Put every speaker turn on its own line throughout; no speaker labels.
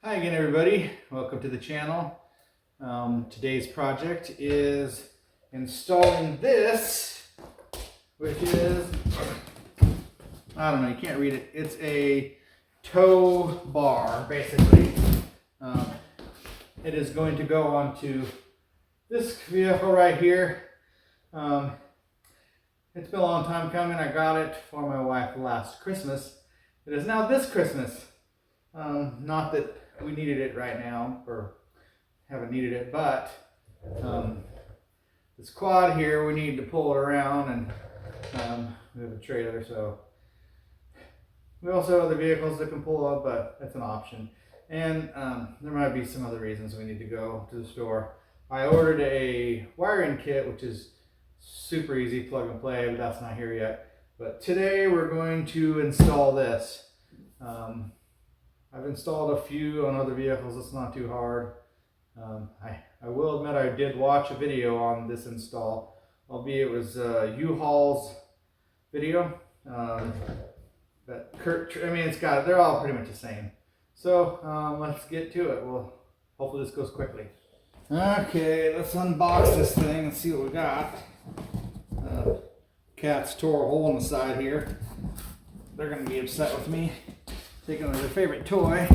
Hi again, everybody. Welcome to the channel. Today's project is installing this, which is, I don't know, you can't read it. It's a tow bar, basically. It is going to go onto this vehicle right here. It's been a long time coming. I got it for my wife last Christmas. It is now this Christmas. Not that we needed it right now, or haven't needed it, but this quad here, we need to pull it around, and we have a trailer, so we also have other vehicles that can pull up, but that's an option. And there might be some other reasons we need to go to the store. I ordered a wiring kit, which is super easy, plug and play, but that's not here yet. But today we're going to install this. I've installed a few on other vehicles. It's not too hard. I will admit I did watch a video on this install, albeit it was U-Haul's video. But Curt, I mean, they're all pretty much the same. So let's get to it. Well, hopefully this goes quickly. Okay, let's unbox this thing and see what we got. Cats tore a hole in the side here. They're gonna be upset with me. Taking their favorite toy.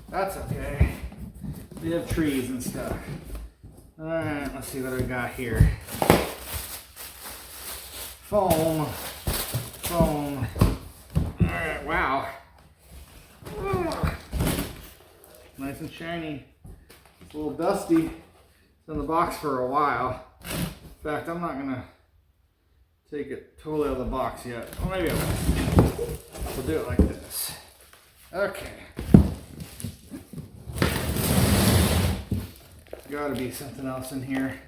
That's okay. We have trees and stuff. Alright, let's see what we got here. Foam. Alright, wow. Ugh. Nice and shiny. It's a little dusty. It's in the box for a while. In fact, I'm not gonna take it totally out of the box yet. Well, maybe I will. We'll do it like this. Okay. Gotta be something else in here.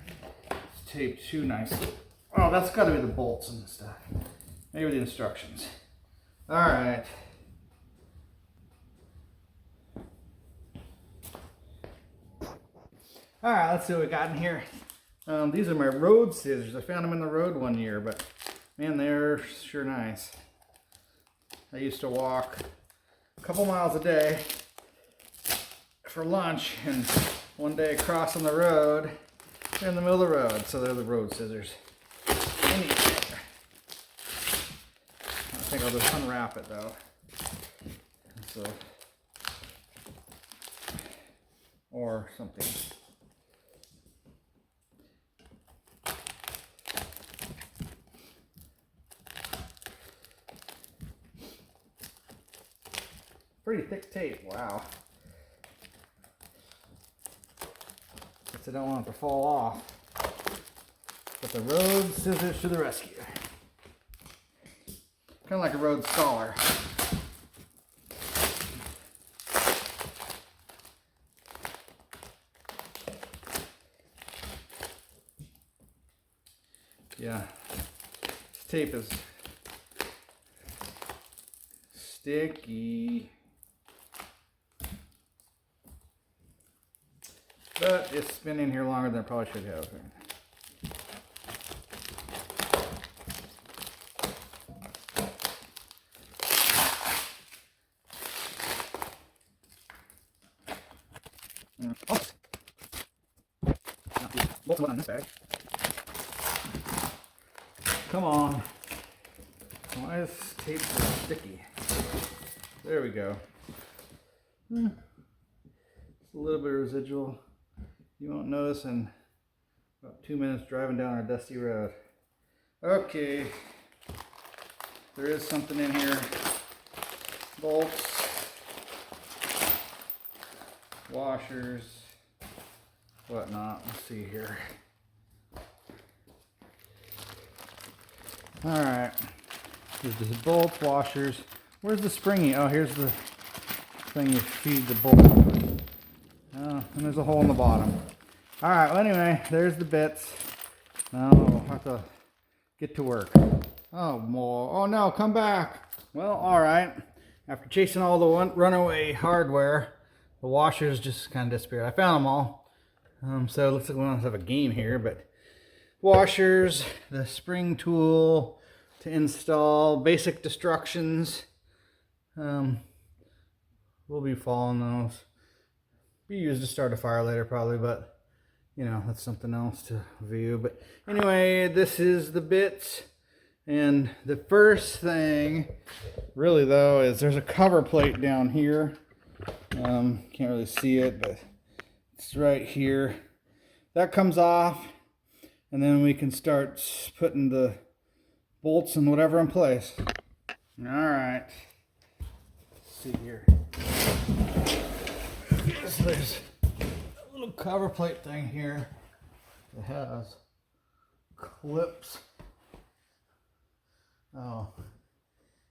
It's taped too nicely. Oh, that's gotta be the bolts and stuff. Maybe the instructions. Alright. Alright, let's see what we got in here. These are my road scissors. I found them in the road one year, but man, they're sure nice. I used to walk a couple miles a day for lunch, and one day crossing the road, they're in the middle of the road, so they're the road scissors. I think I'll just unwrap it though. So, or something. Pretty thick tape, wow. Guess I don't want it to fall off. But the road scissors to the rescue. Kind of like a road scholar. Yeah, this tape is sticky. But it's been in here longer than it probably should have. Oh, on this bag. Come on. Why is tape so sticky? There we go. It's a little bit of residual. You won't notice in about 2 minutes driving down our dusty road. Okay, there is something in here. Bolts, washers, whatnot. Let's see here. Alright, there's the bolts, washers. Where's the springy? Oh, here's the thing you feed the bolt. Oh, and there's a hole in the bottom. Alright, well anyway, there's the bits. Now we'll have to get to work. Oh, more. Oh no, come back. Well, alright. After chasing all the runaway hardware, the washers just kind of disappeared. I found them all. So it looks like we don't have a game here, but washers, the spring tool to install, basic instructions. We'll be following those. Be used to start a fire later probably, but you know, that's something else to view. But anyway, this is the bits. And the first thing really though is there's a cover plate down here. Can't really see it, but it's right here. That comes off, and then we can start putting the bolts and whatever in place. All right. Let's see here. So there's a little cover plate thing here that has clips. Oh, all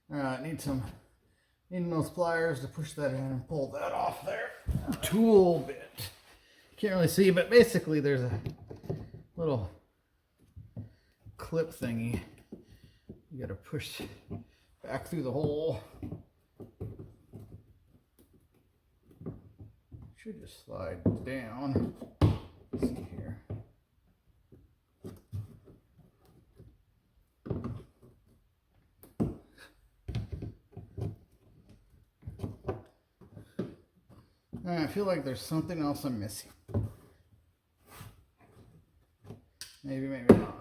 right. Need those pliers to push that in and pull that off there. Tool bit. Can't really see, but basically there's a little clip thingy. You got to push back through the hole. Should just slide down. Let's see here. I feel like there's something else I'm missing. Maybe, maybe not.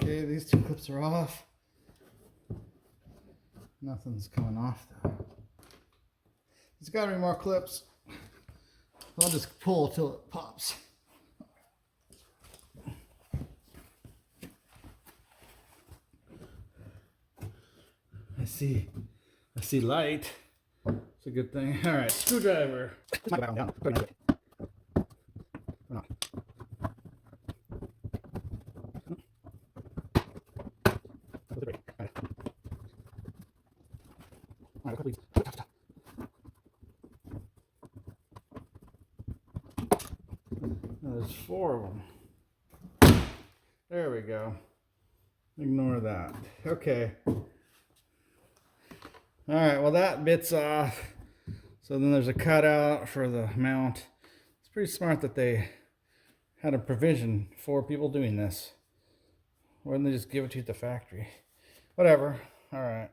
Okay, these two clips are off. Nothing's coming off though. There's got to be more clips. I'll just pull till it pops. I see light. It's a good thing. All right, screwdriver. There's 4 of them. There we go. Ignore that. Okay. All right, well that bit's off. So then there's a cutout for the mount. It's pretty smart that they had a provision for people doing this. Why didn't they just give it to you at the factory? Whatever. All right.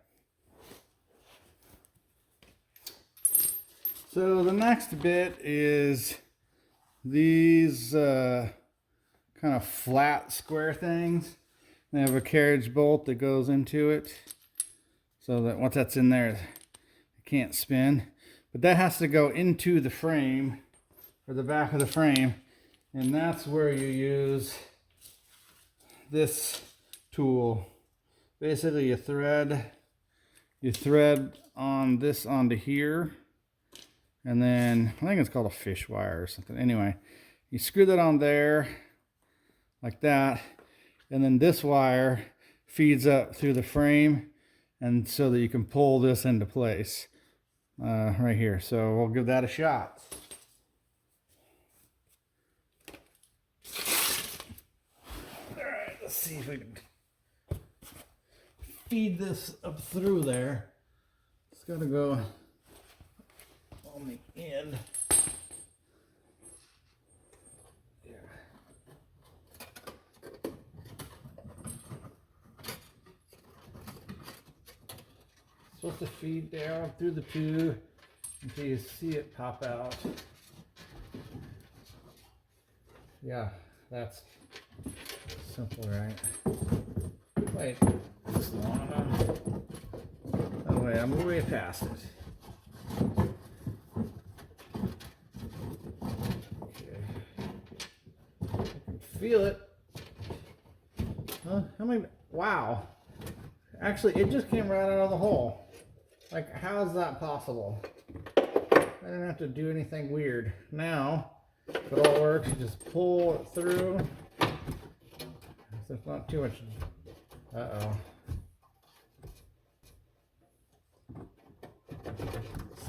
So the next bit is these kind of flat square things. They have a carriage bolt that goes into it, so that once that's in there, it can't spin. But that has to go into the frame, or the back of the frame, and that's where you use this tool. Basically, you thread on this onto here, and then I think it's called a fish wire or something. Anyway, you screw that on there like that, and then this wire feeds up through the frame, and so that you can pull this into place right here. So we'll give that a shot. All right, let's see if we can feed this up through there. It's got to go on the end. Supposed to feed down through the tube until you see it pop out. Yeah, that's simple, right? Wait, this is long enough. Oh wait, I'm way past it. Okay. I can feel it. Huh? How many? Wow. Actually, it just came right out of the hole. Like, how is that possible? I didn't have to do anything weird. Now, if it all works, you just pull it through. There's not too much. Uh-oh.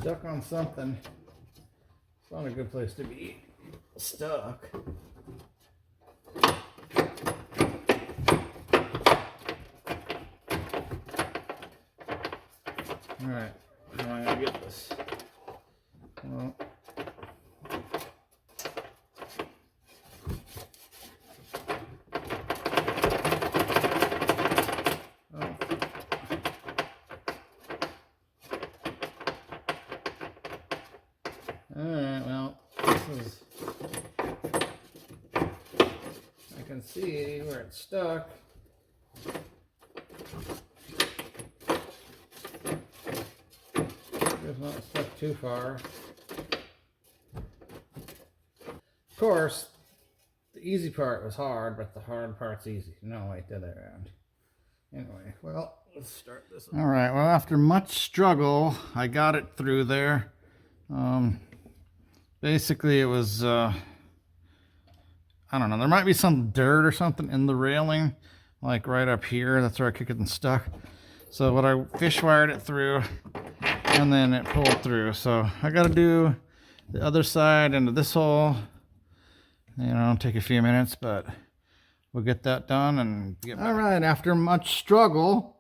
Stuck on something. It's not a good place to be stuck. All right, now I gotta get this. Well, Alright, well, this is, I can see where it's stuck. It's not stuck too far. Of course, the easy part was hard, but the hard part's easy. No, wait, the other way around. Anyway, well, let's start this. All right, well, after much struggle, I got it through there. Basically, it was, I don't know, there might be some dirt or something in the railing, like right up here. That's where I could get stuck. So what I fish wired it through, and then it pulled through. So I got to do the other side into this hole. You know, it'll take a few minutes, but we'll get that done and get back. All right, after much struggle,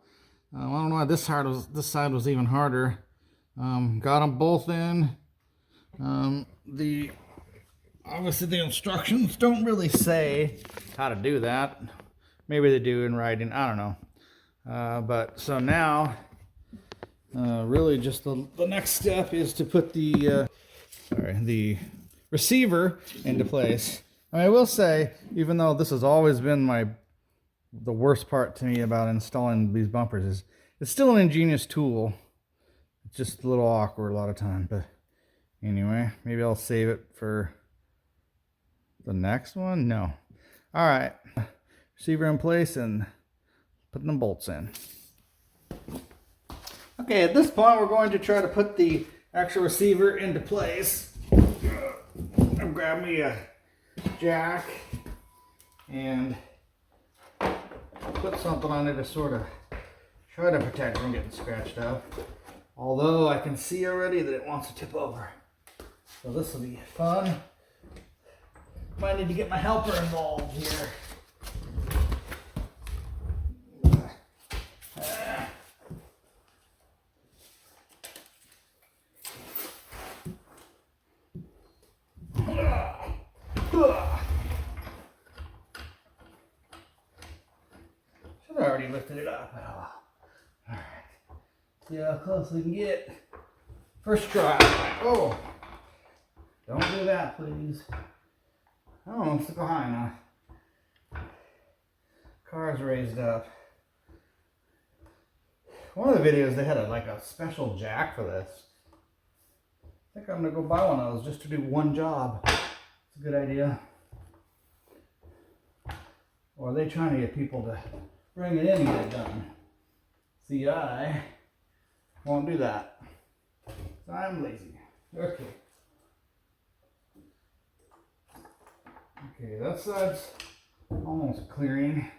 I don't know why this side was even harder. Got them both in. Obviously the instructions don't really say how to do that. Maybe they do in writing. I don't know. But so now, really just the next step is to put the receiver into place. I will say, even though this has always been the worst part to me about installing these bumpers, is it's still an ingenious tool. It's just a little awkward a lot of time, but anyway, maybe I'll save it for the next one. No. All right, receiver in place and putting the bolts in. Okay, at this point, we're going to try to put the actual receiver into place. I'll grab me a jack and put something on it to sort of try to protect from getting scratched up. Although I can see already that it wants to tip over. So this will be fun. Might need to get my helper involved here. Should have already lifted it up. All right. See how close we can get. First try. Oh, don't do that, please. Oh, it's go high enough. Car's raised up. One of the videos they had a special jack for this. I think I'm gonna go buy one of those just to do one job. It's a good idea. Or are they trying to get people to bring it in and get it done? See, I won't do that. I'm lazy. Okay. Okay, that side's almost clearing.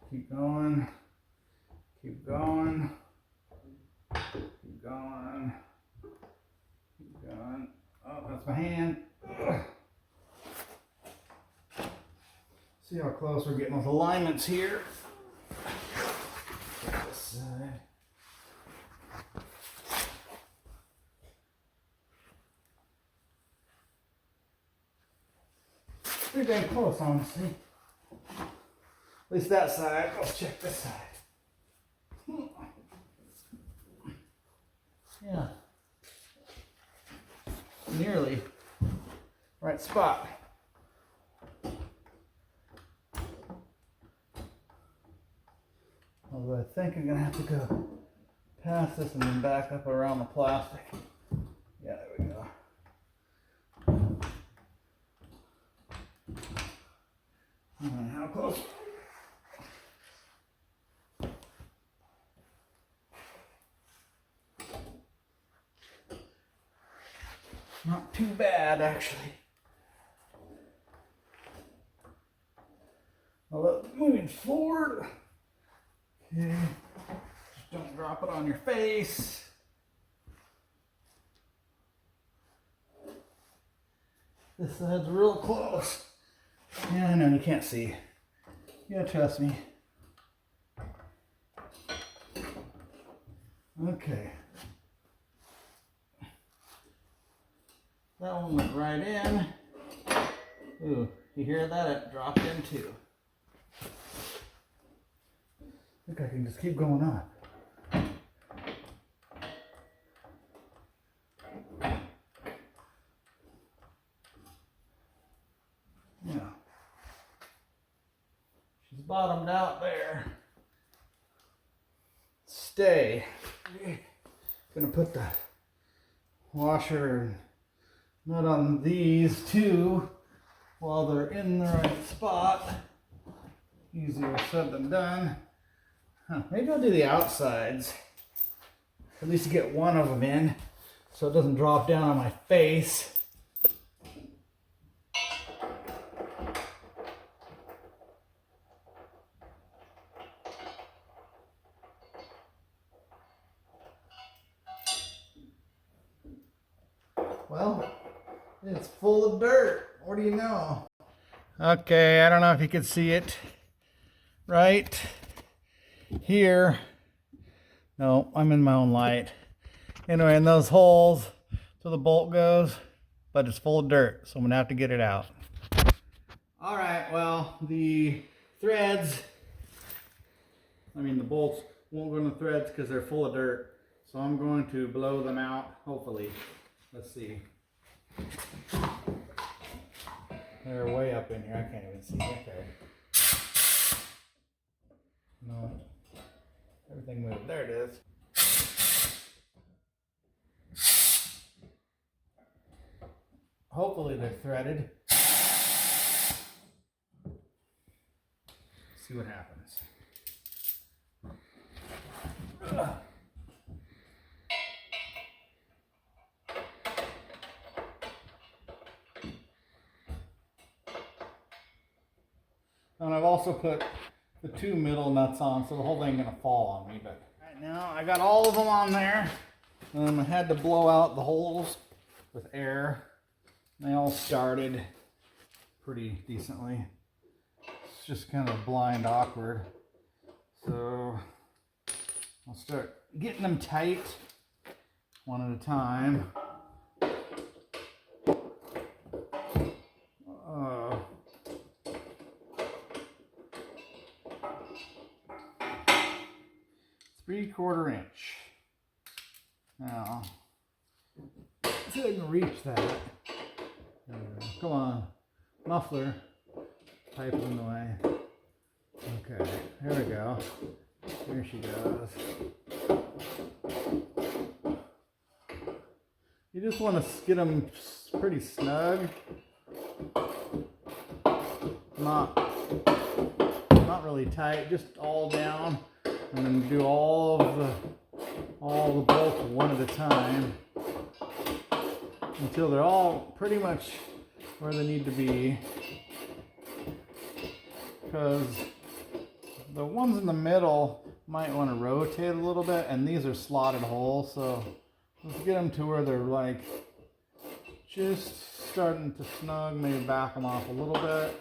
Keep going. Keep going. Keep going. Keep going. Oh, that's my hand. Ugh. See how close we're getting with alignments here. This side. Pretty dang close, honestly. At least that side. Let's check this side. Yeah. Nearly right spot. Although I think I'm gonna have to go past this and then back up around the plastic. Yeah, there we go. How close? Not too bad, actually. Although moving forward, okay, just don't drop it on your face. This side's real close. Yeah, I know you can't see. You gotta trust me. Okay. That one went right in. Ooh, you hear that? It dropped in too. I think I can just keep going up. bottomed out there. Stay. Gonna put the washer and nut on these two while they're in the right spot. Easier said than done. Maybe I'll do the outsides. At least get one of them in so it doesn't drop down on my face. Well, it's full of dirt. What do you know? Okay, I don't know if you can see it right here. No, I'm in my own light. Anyway, in those holes, so the bolt goes, but it's full of dirt, so I'm gonna have to get it out. All right, well, the threads, the bolts won't go in the threads because they're full of dirt. So I'm going to blow them out, hopefully. Let's see. They're way up in here. I can't even see. Okay. No. Everything moved. There it is. Hopefully they're threaded. See what happens. Ugh. And I've also put the two middle nuts on, so the whole thing ain't gonna fall on me. But right now I got all of them on there. I had to blow out the holes with air. They all started pretty decently. It's just kind of blind awkward. So I'll start getting them tight one at a time. Three-quarter inch. Now, see if I can reach that. There we go. Come on, muffler. Pipe it in the way. Okay, here we go. Here she goes. You just want to get them pretty snug. Not really tight, just all down. And then do all the bolts one at a time until they're all pretty much where they need to be. Because the ones in the middle might want to rotate a little bit, and these are slotted holes, so let's get them to where they're like just starting to snug, maybe back them off a little bit.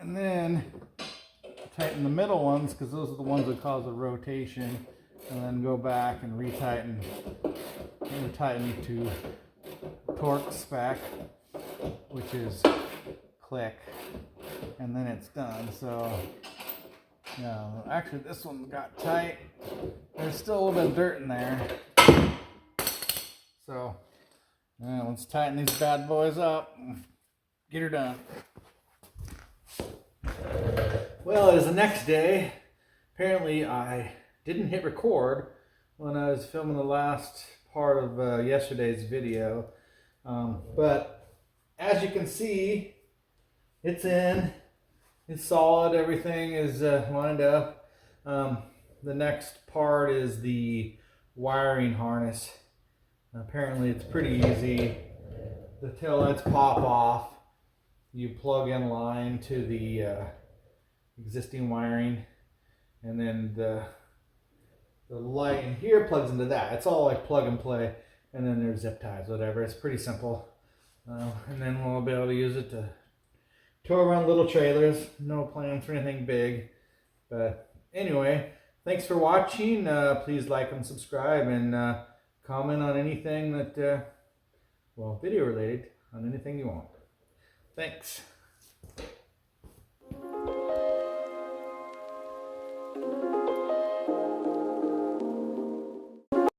And then tighten the middle ones, because those are the ones that cause the rotation, and then go back and retighten to torque spec, which is click, and then it's done. So actually this one got tight. There's still a little bit of dirt in there, so let's tighten these bad boys up and get her done. Well, it is the next day. Apparently I didn't hit record when I was filming the last part of yesterday's video, but as you can see, it's in, it's solid, everything is lined up. The next part is the wiring harness. Apparently it's pretty easy. The taillights pop off. You plug in line to the existing wiring, and then the light in here plugs into that. It's all like plug and play, and then there's zip ties, whatever. It's pretty simple. And then we'll be able to use it to tow around little trailers. No plans for anything big. But anyway, thanks for watching. Please like and subscribe, and comment on anything that, video related, on anything you want. Thanks.